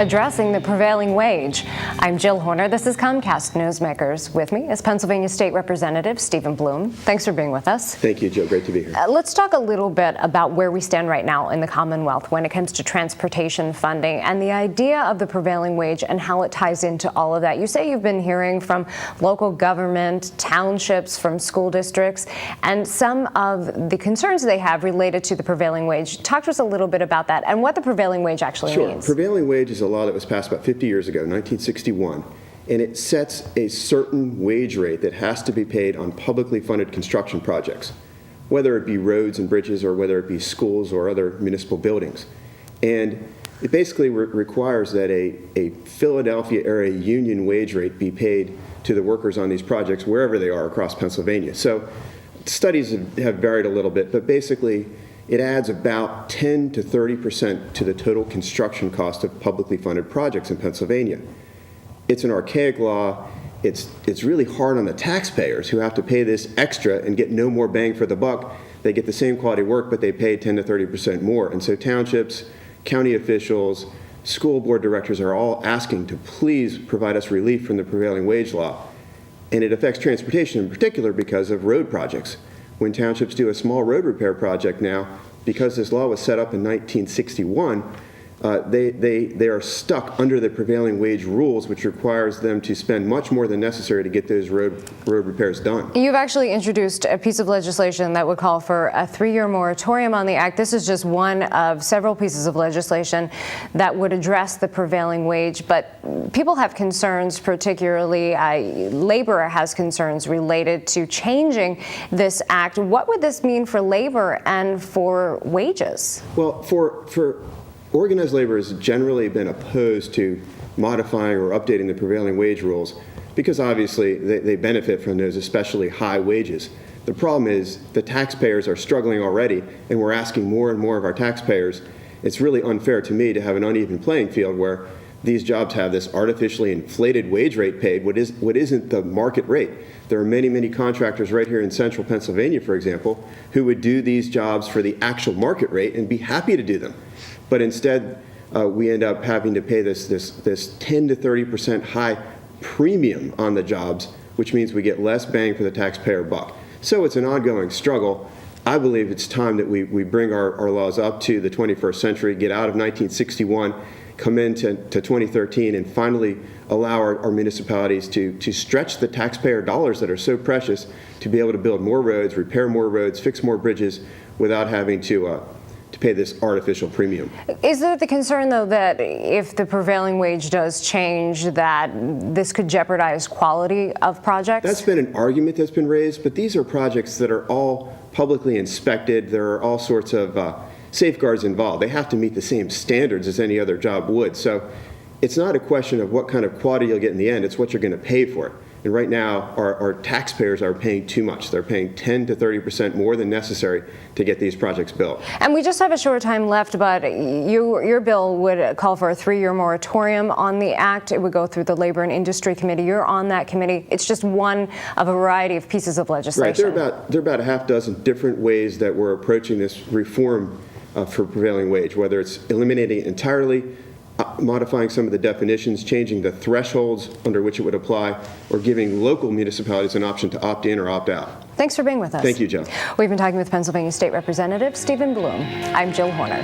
addressing the prevailing wage. I'm Jill Horner. This is Comcast Newsmakers. With me is Pennsylvania State Representative Stephen Bloom. Thanks for being with us. Thank you, Jill. Great to be here. Let's talk a little bit about where we stand right now in the Commonwealth when it comes to transportation funding and the idea of the prevailing wage and how it ties into all of that. You say you've been hearing from local government, townships, from school districts, and some of the concerns they have related to the prevailing wage. Talk to us a little bit about that and what the prevailing wage actually means. Prevailing wage is a law that was passed about 50 years ago, 1961, and it sets a certain wage rate that has to be paid on publicly funded construction projects, whether it be roads and bridges or whether it be schools or other municipal buildings. And it basically requires that a Philadelphia area union wage rate be paid to the workers on these projects wherever they are across Pennsylvania. So studies have varied a little bit, but basically it adds about 10 to 30% to the total construction cost of publicly funded projects in Pennsylvania. It's an archaic law. It's really hard on the taxpayers who have to pay this extra and get no more bang for the buck. They get the same quality work, but they pay 10 to 30% more. And so townships, county officials, school board directors are all asking to please provide us relief from the prevailing wage law. And it affects transportation in particular because of road projects. When townships do a small road repair project now, because this law was set up in 1961, they are stuck under the prevailing wage rules, which requires them to spend much more than necessary to get those road repairs done. You've actually introduced a piece of legislation that would call for a 3-year moratorium on the act. This is just one of several pieces of legislation that would address the prevailing wage, but people have concerns, particularly labor has concerns related to changing this act. What would this mean for labor and for wages? Well, for organized labor has generally been opposed to modifying or updating the prevailing wage rules because obviously they benefit from those especially high wages. The problem is the taxpayers are struggling already, and we're asking more and more of our taxpayers. It's really unfair to me to have an uneven playing field where these jobs have this artificially inflated wage rate paid, what isn't the market rate. There are many, many contractors right here in central Pennsylvania, for example, who would do these jobs for the actual market rate and be happy to do them. But instead, we end up having to pay this 10 to 30% high premium on the jobs, which means we get less bang for the taxpayer buck. So it's an ongoing struggle. I believe it's time that we bring our laws up to the 21st century, get out of 1961, come into 2013, and finally allow our municipalities to stretch the taxpayer dollars that are so precious to be able to build more roads, repair more roads, fix more bridges without having to pay this artificial premium. Is there the concern, though, that if the prevailing wage does change, that this could jeopardize quality of projects? That's been an argument that's been raised, but these are projects that are all publicly inspected. There are all sorts of safeguards involved. They have to meet the same standards as any other job would. So it's not a question of what kind of quality you'll get in the end, it's what you're going to pay for it. And right now, our taxpayers are paying too much. They're paying 10 to 30% more than necessary to get these projects built. And we just have a short time left, but your bill would call for a 3-year moratorium on the act. It would go through the Labor and Industry Committee. You're on that committee. It's just one of a variety of pieces of legislation. Right. There are about a half dozen different ways that we're approaching this reform for prevailing wage, whether it's eliminating it entirely, modifying some of the definitions, changing the thresholds under which it would apply, or giving local municipalities an option to opt in or opt out. Thanks for being with us. Thank you, Joe. We've been talking with Pennsylvania State Representative Stephen Bloom. I'm Jill Horner.